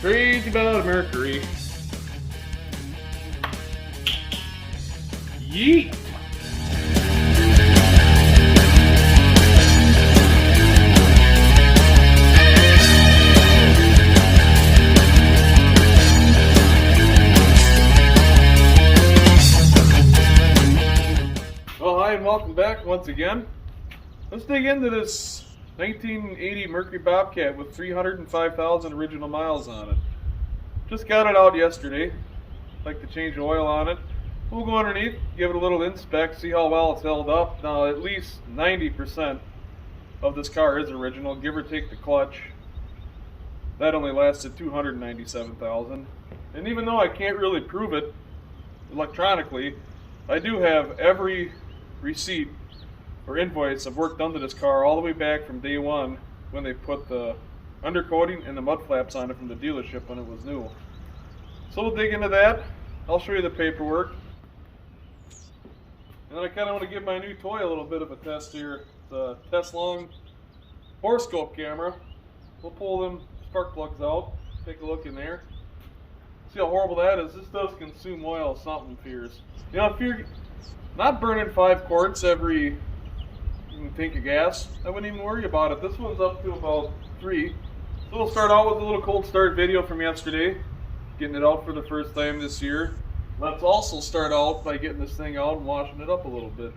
Crazy about a Mercury. Yeet! Well, hi and welcome back once again. Let's dig into this 1980 Mercury Bobcat with 305,000 original miles on it. Just got it out yesterday. Like to change oil on it. We'll go underneath, give it a little inspect, see how well it's held up. Now at least 90% of this car is original, give or take the clutch. That only lasted 297,000. And even though I can't really prove it electronically, I do have every receipt or invoice of work done to this car all the way back from day one when they put the undercoating and the mud flaps on it from the dealership when it was new. So we'll dig into that. I'll show you the paperwork. And then I kind of want to give my new toy a little bit of a test here. The Teslong horoscope camera. We'll pull them spark plugs out, take a look in there. See how horrible that is. This does consume oil, something fears. You know, if you're not burning 5 quarts every tank of gas, I wouldn't even worry about it. This one's up to about 3. So we'll start out with a little cold start video from yesterday, getting it out for the first time this year. Let's also start out by getting this thing out and washing it up a little bit.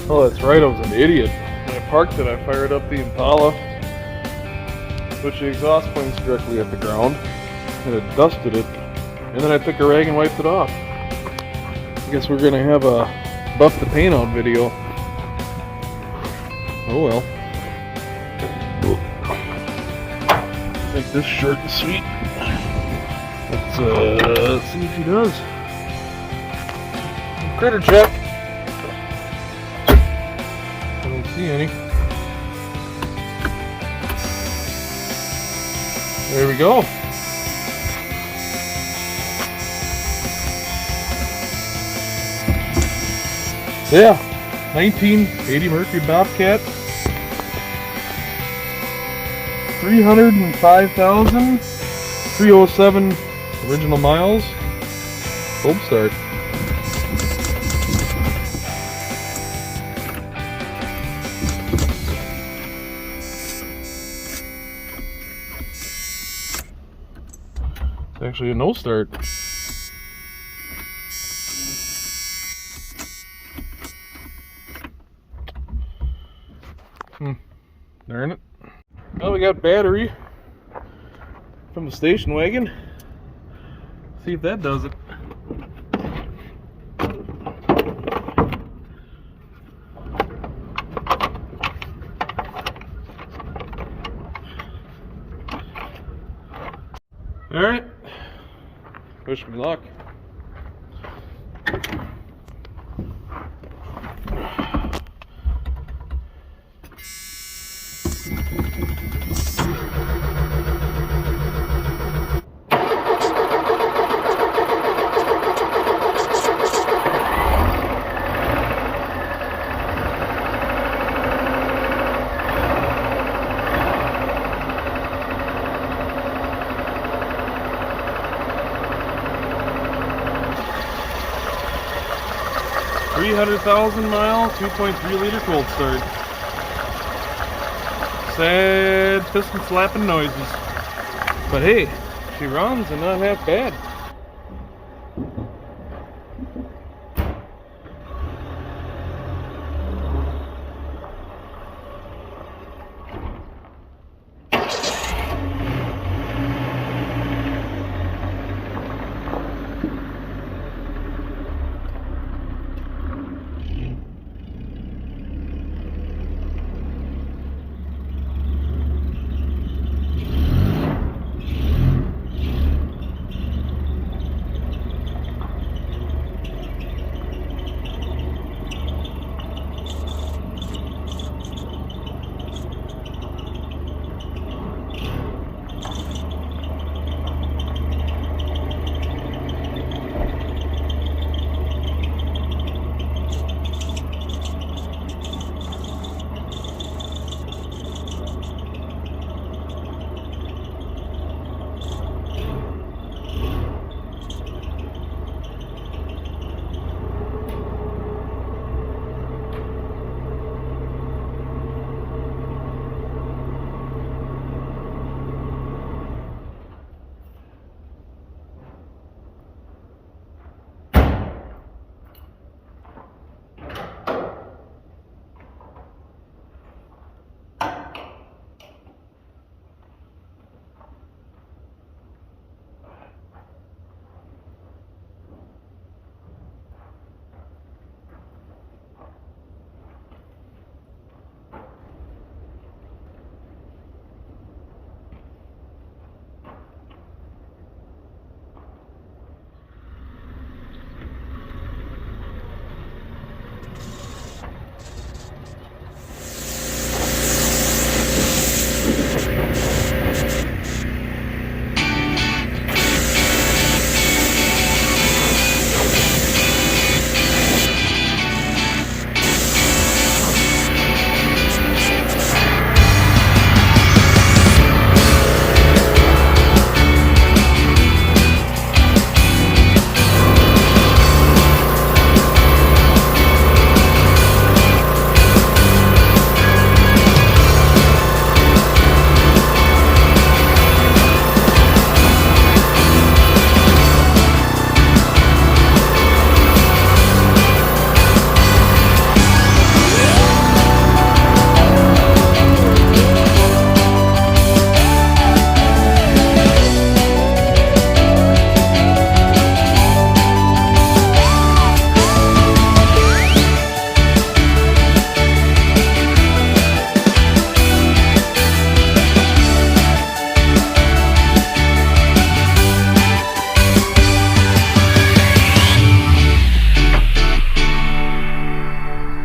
Oh, that's right, I was an idiot. When I parked it, I fired up the Impala, which the exhaust points directly at the ground, and it dusted it, and then I took a rag and wiped it off. I guess we're gonna have a buff the paint out video. Oh well. I think this short and sweet. Let's see if he does. Critter check. I don't see any. There we go. Yeah, 1980 Mercury Bobcat. 305,307 original miles. Cold start. It's actually a no start. Darn it. Well, we got battery from the station wagon. See if that does it. Alright. Wish me luck. $300,000 miles, 2.3 liter cold start. Sad piston slapping noises. But hey, she runs and not half bad.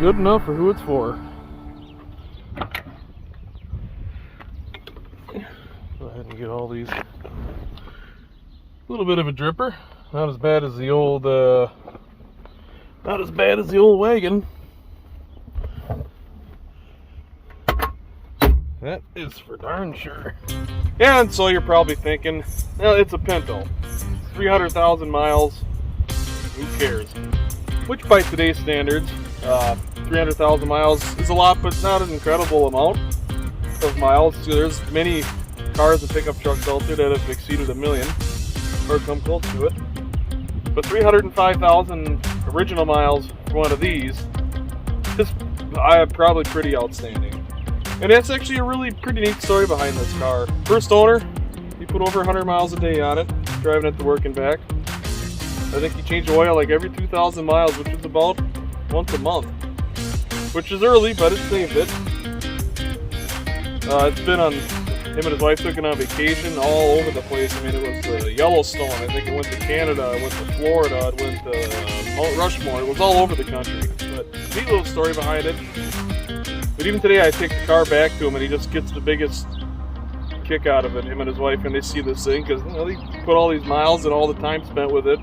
good enough for who it's for. Go ahead and get all these. A little bit of a dripper. Not as bad as the old wagon. That is for darn sure. And so you're probably thinking, well, it's a Pinto. 300,000 miles. Who cares? Which by today's standards, 300,000 miles is a lot, but not an incredible amount of miles. So there's many cars and pickup trucks out there that have exceeded 1 million or come close to it. But 305,000 original miles for one of these is probably pretty outstanding. And that's actually a really pretty neat story behind this car. First owner, he put over 100 miles a day on it, driving it to work and back. I think he changed oil like every 2,000 miles, which is about once a month. Which is early, but it saved it. It's been on, him and his wife took it on vacation all over the place. I mean, it was Yellowstone, I think it went to Canada, it went to Florida, it went to Mount Rushmore, it was all over the country. But neat little story behind it. But even today I take the car back to him and he just gets the biggest kick out of it, him and his wife, and they see this thing because they put all these miles and all the time spent with it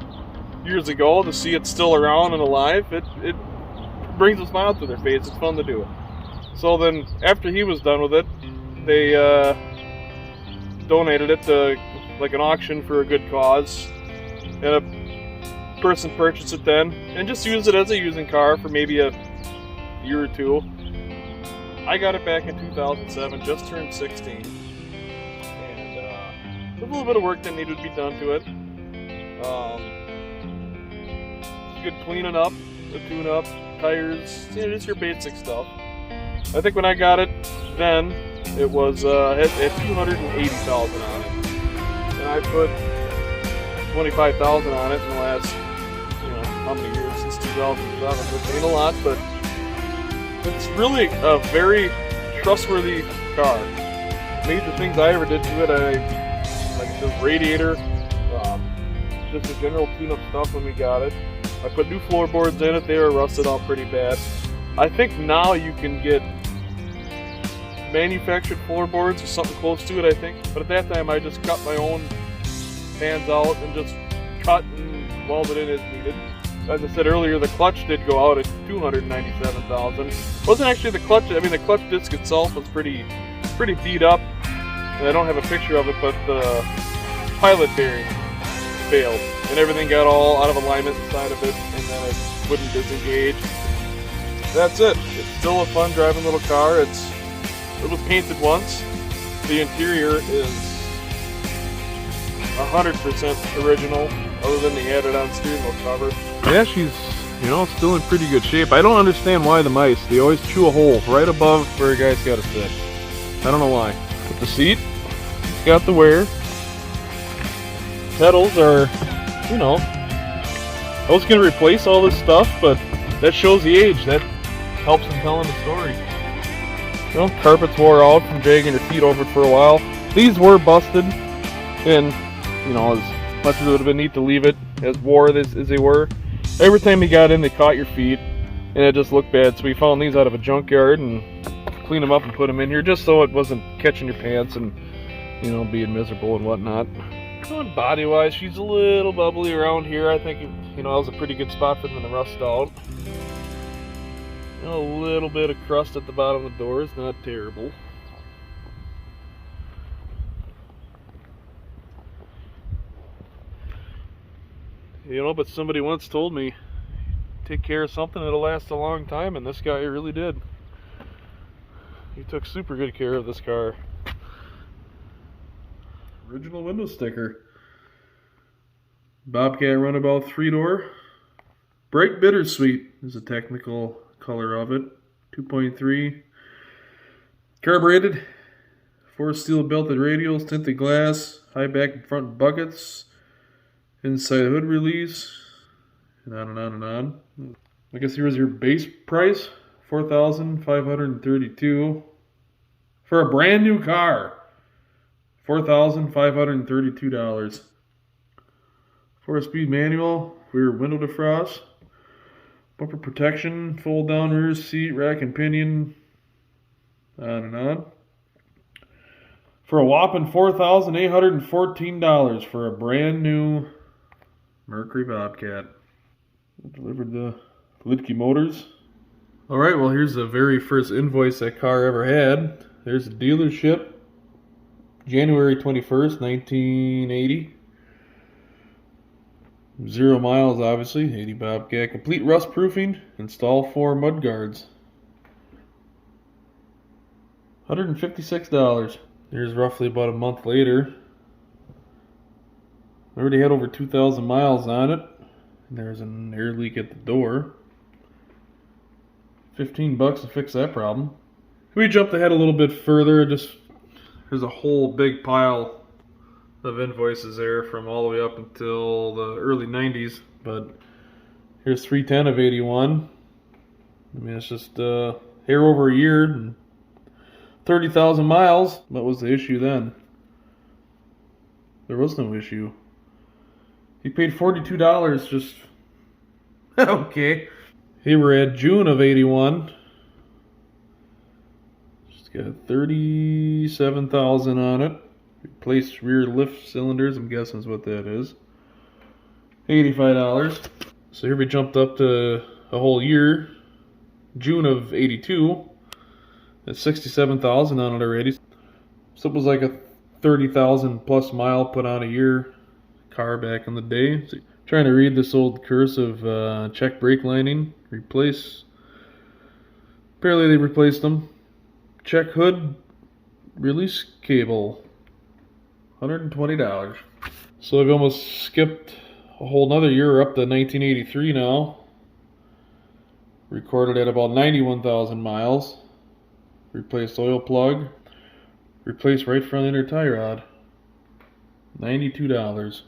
years ago. To see it still around and alive, it brings a smile to their face. It's fun to do it. So then after he was done with it, they donated it to like an auction for a good cause, and a person purchased it then and just used it as a using car for maybe a year or two. I got it back in 2007, just turned 16, and a little bit of work that needed to be done to it. Good cleaning up, the tune-up, tires, just your basic stuff. I think when I got it then, it was had 280,000 on it, and I put 25,000 on it in the last, how many years, since 2007, which ain't a lot, but it's really a very trustworthy car. Major things I ever did to it, like I said, radiator, just the general tune-up stuff when we got it. I put new floorboards in it, they were rusted out pretty bad. I think now you can get manufactured floorboards or something close to it, I think. But at that time I just cut my own pans out and just cut and welded it as needed. As I said earlier, the clutch did go out at 297,000. It wasn't actually the clutch, I mean the clutch disc itself was pretty beat up. And I don't have a picture of it, but the pilot bearing failed. And everything got all out of alignment inside of it, and then it wouldn't disengage. That's it. It's still a fun driving little car. It was painted once. The interior is 100% original, other than the added-on steering wheel cover. Yeah, she's, still in pretty good shape. I don't understand why the mice, they always chew a hole right above where a guy's got to sit. I don't know why. But the seat, it's got the wear. Pedals are, I was going to replace all this stuff, but that shows the age. That helps in telling the story. Carpets wore out from dragging your feet over it for a while. These were busted, and, as much as it would have been neat to leave it as wore as they were, every time you got in, they caught your feet, and it just looked bad. So we found these out of a junkyard and cleaned them up and put them in here just so it wasn't catching your pants and, being miserable and whatnot. And body-wise, she's a little bubbly around here. I think, that was a pretty good spot for them to rust out. A little bit of crust at the bottom of the doors, not terrible. But somebody once told me, take care of something, it'll last a long time, and this guy really did. He took super good care of this car. Original window sticker. Bobcat runabout 3-door. Bright bittersweet is the technical color of it. 2.3. Carbureted. 4 steel belted radials, tinted glass, high back and front buckets, inside hood release, and on and on and on. I guess here's your base price, $4,532 for a brand new car. $4,532. 4-speed manual, rear window defrost, bumper protection, fold down rear seat, rack and pinion, on and on. For a whopping $4,814 for a brand new Mercury Bobcat. Delivered to Lidke Motors. Alright, well here's the very first invoice that car ever had. There's the dealership. January 21st, 1980. 0 miles, obviously. 80 Bobcat. Complete rust proofing. Install 4 mud guards. $156. Here's roughly about a month later. Already had over 2,000 miles on it. And there's an air leak at the door. $15 to fix that problem. We jumped ahead a little bit further. There's a whole big pile of invoices there from all the way up until the early 90s. But here's 310 of 81. I mean, it's just hair over a year and 30,000 miles. What was the issue then? There was no issue. He paid $42 just... okay. Here we're at June of 81. Just got 37,000 on it. Replaced rear lift cylinders, I'm guessing is what that is. $85. So here we jumped up to a whole year. June of 82. That's 67,000 on it already. So it was like a 30,000 plus mile put on a year car back in the day. So trying to read this old cursive. Check brake lining. Replace. Apparently they replaced them. Check hood. Release cable. $120. So I've almost skipped a whole nother year up to 1983 now. Recorded at about 91,000 miles. Replaced oil plug. Replaced right front inner tie rod. $92.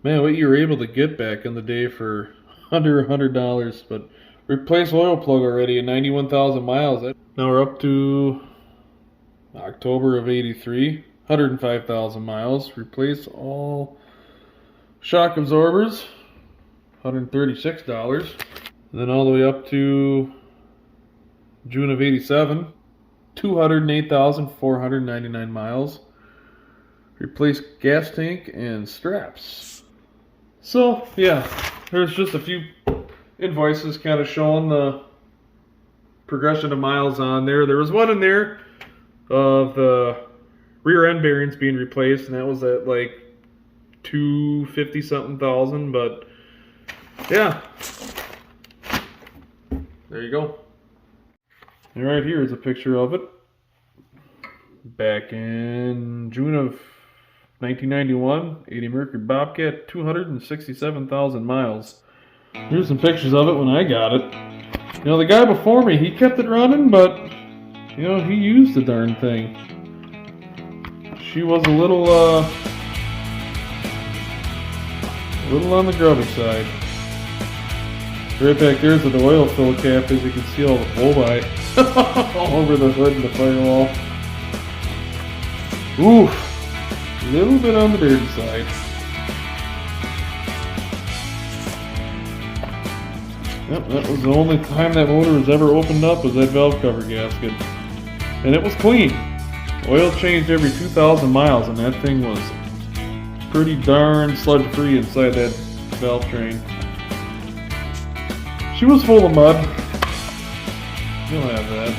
Man, what you were able to get back in the day for under $100. But replaced oil plug already at 91,000 miles. Now we're up to October of 83. 105,000 miles. Replaced all shock absorbers. $136. And then all the way up to June of 87. 208,499 miles. Replaced gas tank and straps. So, yeah, there's just a few invoices kind of showing the progression of miles on there. There was one in there of the rear end bearings being replaced, and that was at like 250 something thousand, but yeah. There you go. And right here is a picture of it. Back in June of 1991, 80 Mercury Bobcat, 267,000 miles. Here's some pictures of it when I got it. You know, the guy before me, he kept it running, but, you know, he used the darn thing. She was a little on the grubby side. Right back there's where the oil fill cap is. You can see all the blow-by all over the hood and the firewall. Oof, a little bit on the dirty side. Yep, that was the only time that motor was ever opened up, was that valve cover gasket. And it was clean. Oil changed every 2,000 miles, and that thing was pretty darn sludge-free inside that valve train. She was full of mud. You'll have that.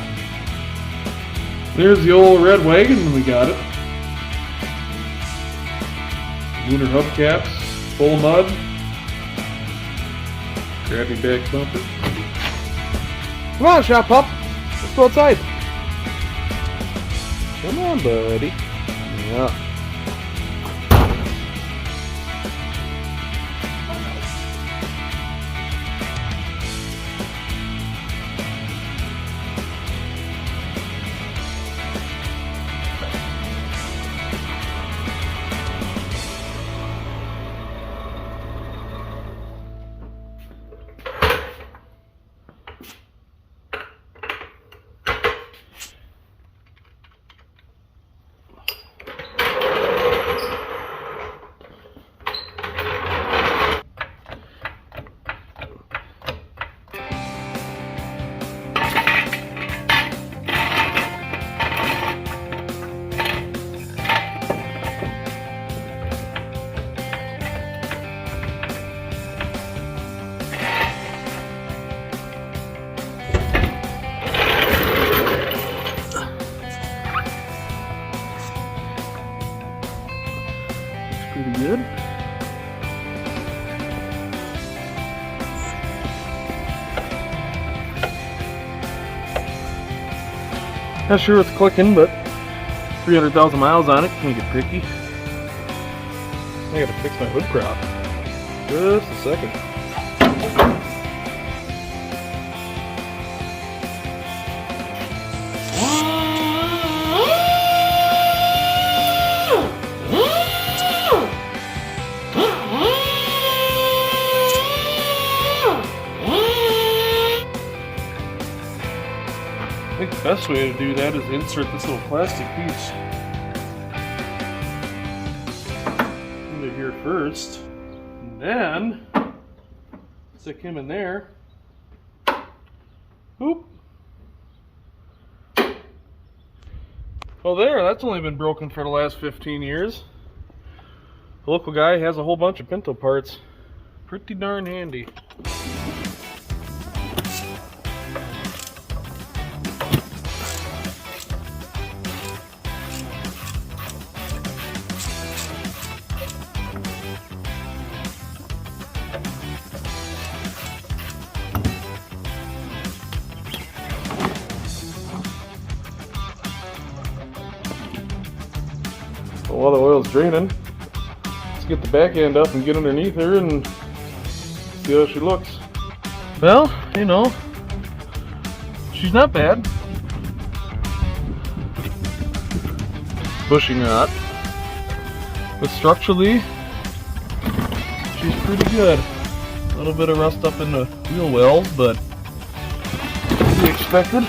There's the old red wagon when we got it. Lunar hubcaps, full of mud. Grabby back bumper. Come on, shop pup. Let's go outside. Come on, buddy. Yeah. Not sure what's clicking, but 300,000 miles on it. Can't get picky. I gotta fix my hood prop. Just a second. I think the best way to do that is insert this little plastic piece into here first, and then stick him in there. Oop. Well, there, that's only been broken for the last 15 years. The local guy has a whole bunch of Pinto parts. Pretty darn handy. While the oil's draining, let's get the back end up and get underneath her and see how she looks. Well, you know, she's not bad. Bushing rot. But structurally, she's pretty good. A little bit of rust up in the wheel wells, but to be expected.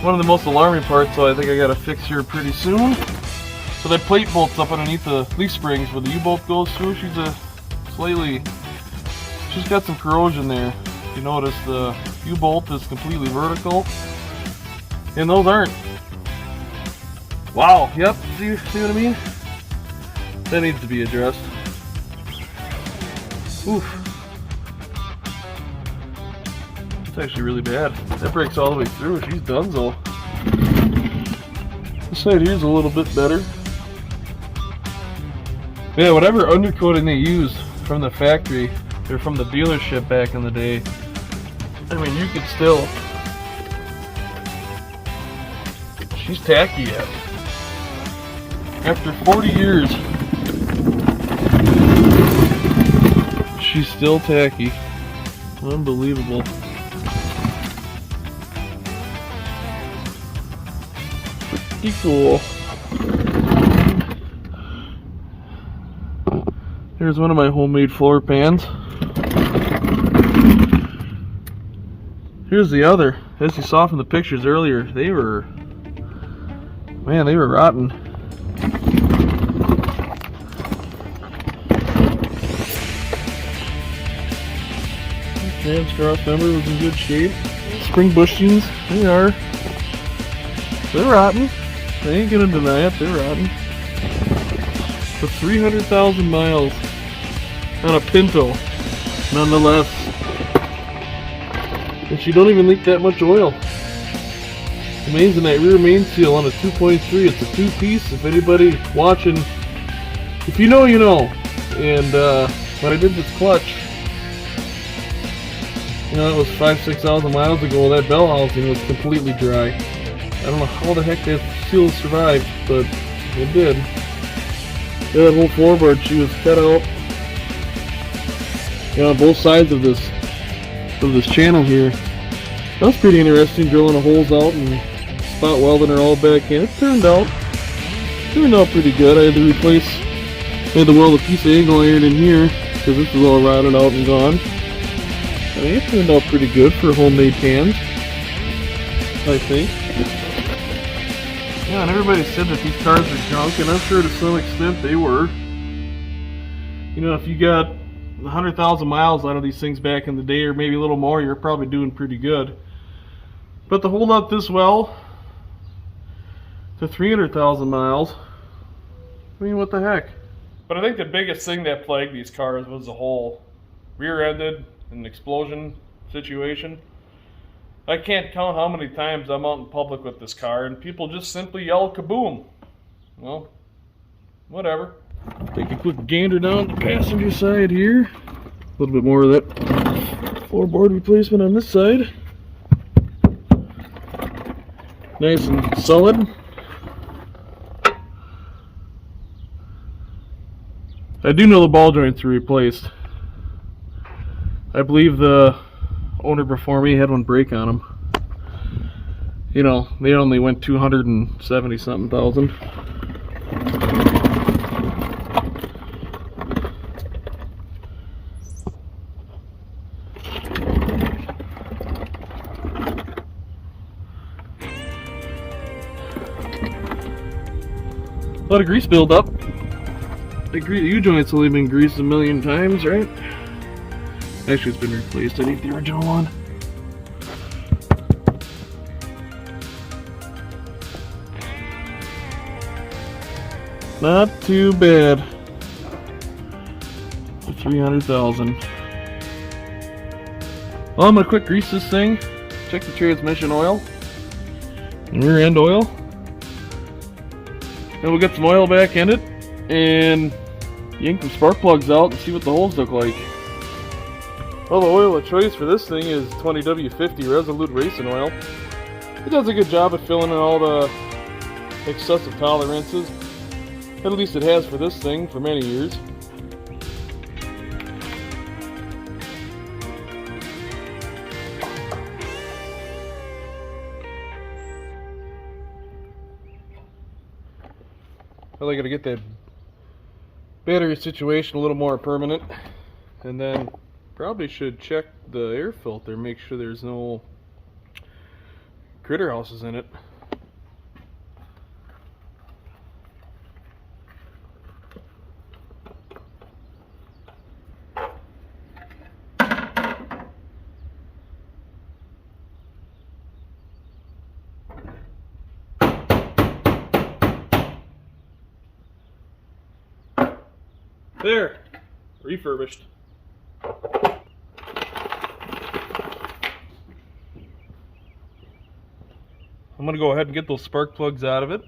One of the most alarming parts, so I think I gotta fix her pretty soon. So that plate bolts up underneath the leaf springs where the U-bolt goes through. She's got some corrosion there. If you notice, the U-bolt is completely vertical, and those aren't. Wow, yep, see what I mean? That needs to be addressed. Oof. It's actually really bad. That breaks all the way through. She's donezo. This side here's a little bit better. Yeah, whatever undercoating they used from the factory or from the dealership back in the day, I mean, you could still. She's tacky yet. After 40 years, she's still tacky. Unbelievable. Pretty cool. Here's one of my homemade floor pans. Here's the other. As you saw from the pictures earlier, they were rotten. Trans cross member was in good shape. Spring bushings, they're rotten. I ain't gonna deny it, they're rotten. But 300,000 miles on a Pinto, nonetheless. And she don't even leak that much oil. Amazing, that rear main seal on a 2.3, it's a two-piece. If anybody watching, if you know, you know. And when I did this clutch, you know, it was 5,000-6,000 miles ago, that bell housing was completely dry. I don't know how the heck that seal survived, but it did. Yeah, that whole floorboard, she was cut out. You know, on both sides of this channel here. That was pretty interesting, drilling the holes out and spot welding her all back in. It turned out pretty good. I had to weld a piece of angle iron in here because this is all rotted out and gone. I mean, it turned out pretty good for homemade pans, I think. Yeah, and everybody said that these cars are junk, and I'm sure to some extent they were. You know, if you got 100,000 miles out of these things back in the day, or maybe a little more, you're probably doing pretty good. But to hold up this well to 300,000 miles, I mean, what the heck? But I think the biggest thing that plagued these cars was the whole rear-ended and explosion situation. I can't count how many times I'm out in public with this car and people just simply yell kaboom. Well, whatever. Take a quick gander down the passenger side here. A little bit more of that Floorboard replacement on this side. Nice and solid. I do know the ball joints are replaced. I believe the owner before me had one break on them. You know, they only went 270 something thousand. A lot of grease buildup. The U-joint's only been greased a million times, right? Actually, it's been replaced. I think the original one. Not too bad. For 300,000. Well, I'm gonna quick grease this thing. Check the transmission oil and rear end oil. Then we'll get some oil back in it and yank the spark plugs out and see what the holes look like. Well, the oil of choice for this thing is 20W50 Resolute Racing Oil. It does a good job at filling in all the excessive tolerances. At least it has for this thing for many years. Well, I gotta get that battery situation a little more permanent, and then probably should check the air filter, make sure there's no critter houses in it. There, refurbished. I'm going to go ahead and get those spark plugs out of it,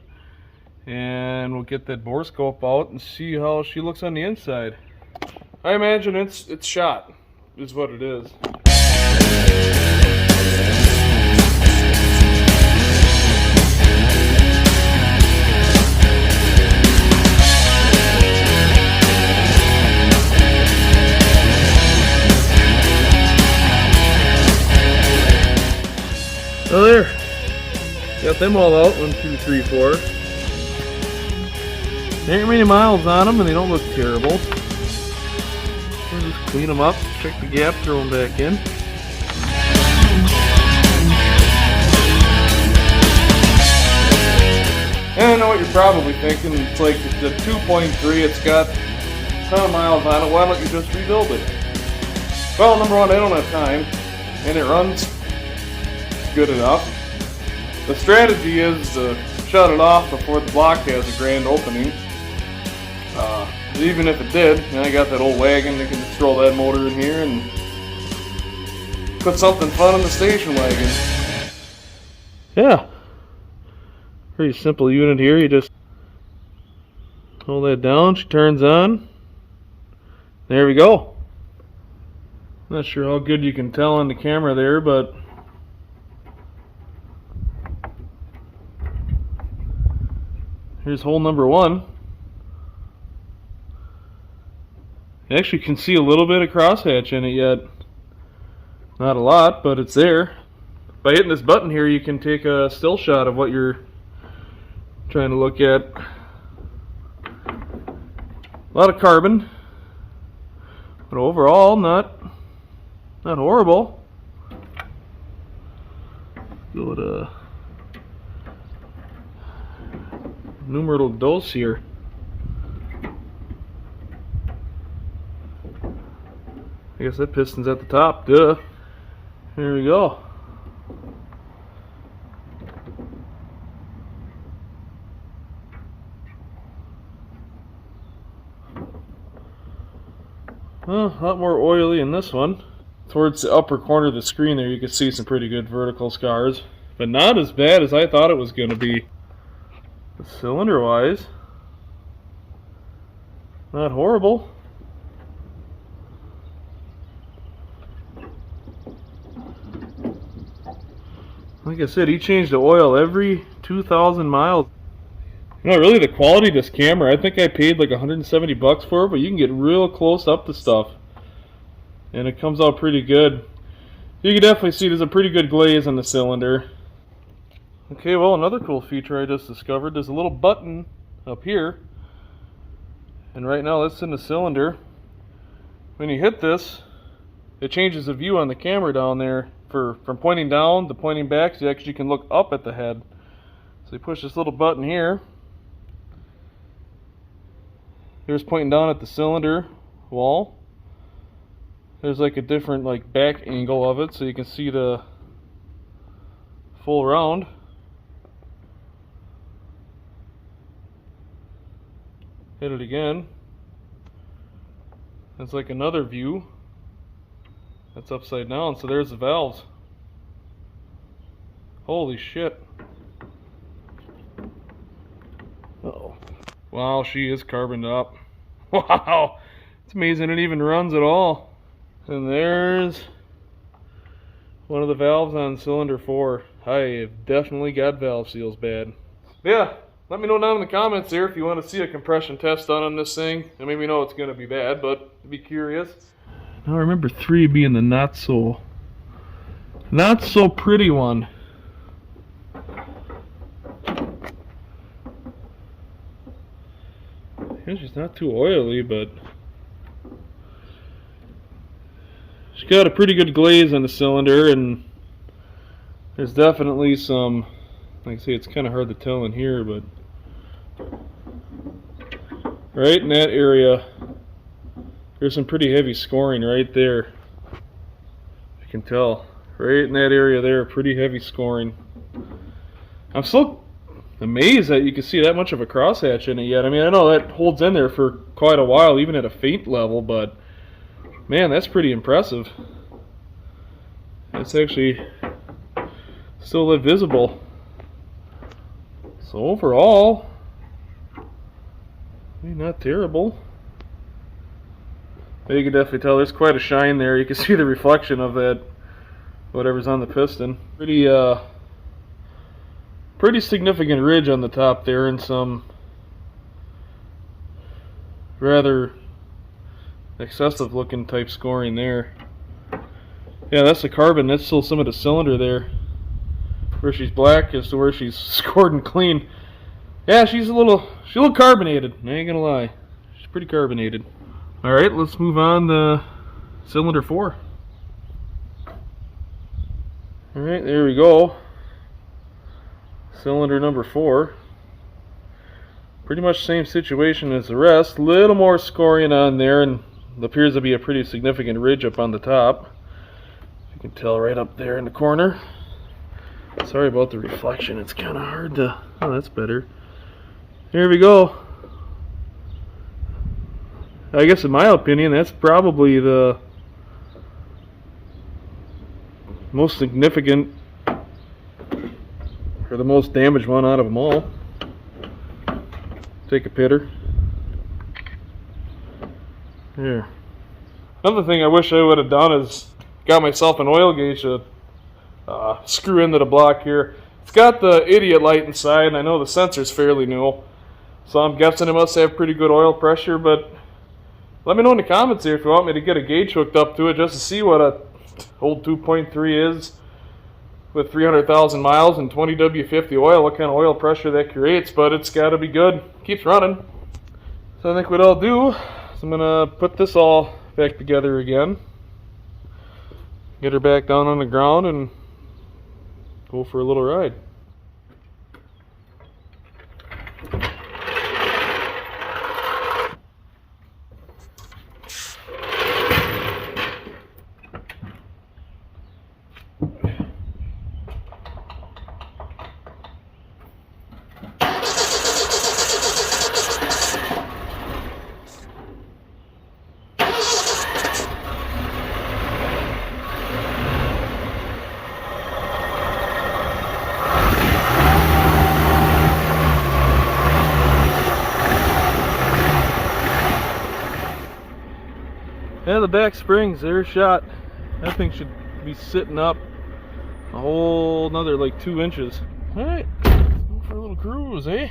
and we'll get that bore scope out and see how she looks on the inside. I imagine it's shot, is what it is. Oh, there. Got them all out. 1, 2, 3, 4. There ain't many miles on them, and they don't look terrible. We'll just clean them up, check the gap, throw them back in. And I know what you're probably thinking. It's like the 2.3, it's got a ton of miles on it. Why don't you just rebuild it? Well, number one, I don't have time, and it runs good enough. The strategy is to shut it off before the block has a grand opening. Even if it did, and I got that old wagon, they can just throw that motor in here and put something fun in the station wagon. Yeah. Pretty simple unit here. You just hold that down, she turns on. There we go. Not sure how good you can tell on the camera there, but here's hole number 1. You actually can see a little bit of crosshatch in it yet. Not a lot, but it's there. By hitting this button here, you can take a still shot of what you're trying to look at. A lot of carbon, but overall not horrible. Go to numeral dos here. I guess that piston's at the top, duh. There we go. Well, a lot more oily in this one. Towards the upper corner of the screen there, you can see some pretty good vertical scars, but not as bad as I thought it was going to be. Cylinder wise, not horrible. Like I said, he changed the oil every 2,000 miles. You know, really the quality of this camera, I think I paid like 170 bucks for it, but you can get real close up to stuff. And it comes out pretty good. You can definitely see there's a pretty good glaze on the cylinder. Okay, well, another cool feature I just discovered, there's a little button up here. And right now that's in the cylinder. When you hit this, it changes the view on the camera down there from pointing down to pointing back, so you actually can look up at the head. So you push this little button here. Here's pointing down at the cylinder wall. There's like a different like back angle of it, so you can see the full round. Hit it again. It's like another view. That's upside down, so there's the valves. Holy shit. Uh-oh. Wow, she is carboned up. Wow, it's amazing it even runs at all. And there's one of the valves on cylinder 4. I have definitely got valve seals bad. Yeah, let me know down in the comments here if you want to see a compression test done on this thing. I mean, we know it's going to be bad, but I'd be curious. Now remember 3 being the not so pretty one. It's just not too oily, but she's got a pretty good glaze on the cylinder, and there's definitely some, like I say, it's kind of hard to tell in here, but right in that area there's some pretty heavy scoring right there. You can tell right in that area there, pretty heavy scoring. I'm so amazed that you can see that much of a crosshatch in it yet. I mean, I know that holds in there for quite a while, even at a faint level, but man, that's pretty impressive. It's actually still visible. So overall, I mean, not terrible. You can definitely tell there's quite a shine there. You can see the reflection of that, whatever's on the piston. Pretty significant ridge on the top there, and some rather excessive looking type scoring there. Yeah, that's the carbon. That's still some of the cylinder there. Where she's black as to where she's scored and clean. Yeah, she's a little carbonated. I ain't gonna lie. She's pretty carbonated. Alright, let's move on to cylinder 4. Alright, there we go. Cylinder number 4. Pretty much same situation as the rest. Little more scoring on there, and it appears to be a pretty significant ridge up on the top. You can tell right up there in the corner. Sorry about the reflection, it's kind of hard to... Oh, that's better. Here we go. I guess in my opinion, that's probably the most significant or the most damaged one out of them all. Take a pitter. Here. Another thing I wish I would have done is got myself an oil gauge to screw into the block here. It's got the idiot light inside, and I know the sensor's fairly new, so I'm guessing it must have pretty good oil pressure, but let me know in the comments here if you want me to get a gauge hooked up to it just to see what a old 2.3 is with 300,000 miles and 20 W50 oil, what kind of oil pressure that creates, but it's got to be good. Keeps running. So I think what I'll do is I'm going to put this all back together again. Get her back down on the ground and go for a little ride. Yeah, the back springs, they're shot. That thing should be sitting up a whole another like 2 inches. All right, let's go for a little cruise, eh?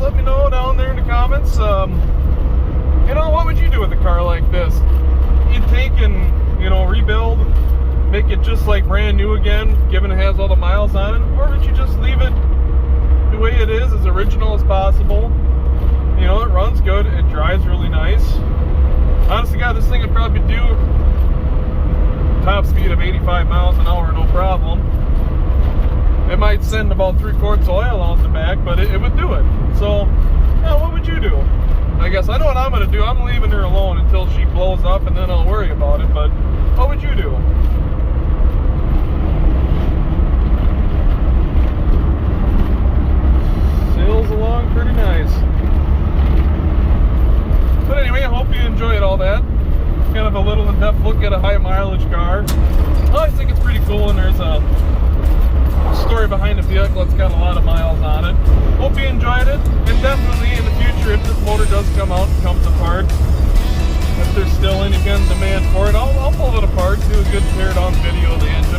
Let me know down there in the comments. You know, what would you do with a car like this? You'd take and, you know, rebuild, make it just like brand new again, given it has all the miles on it, or would you just leave it the way it is, as original as possible? You know, it runs good, it drives really nice. Honestly, God, this thing would probably do top speed of 85 miles an hour, no problem. It might send about 3 quarts of oil out the back, but it would do it. So, yeah, what would you do? I guess I know what I'm going to do. I'm leaving her alone until she blows up, and then I'll worry about it. But what would you do? Sails along pretty nice. But anyway, I hope you enjoyed all that. Kind of a little in-depth look at a high mileage car. I think it's pretty cool, and there's a story behind the vehicle. It's got a lot of miles on it. Hope you enjoyed it, and definitely in the future, if this motor does come out and comes apart, if there's still any kind of demand for it, I'll pull it apart, do a good tear down video of the engine.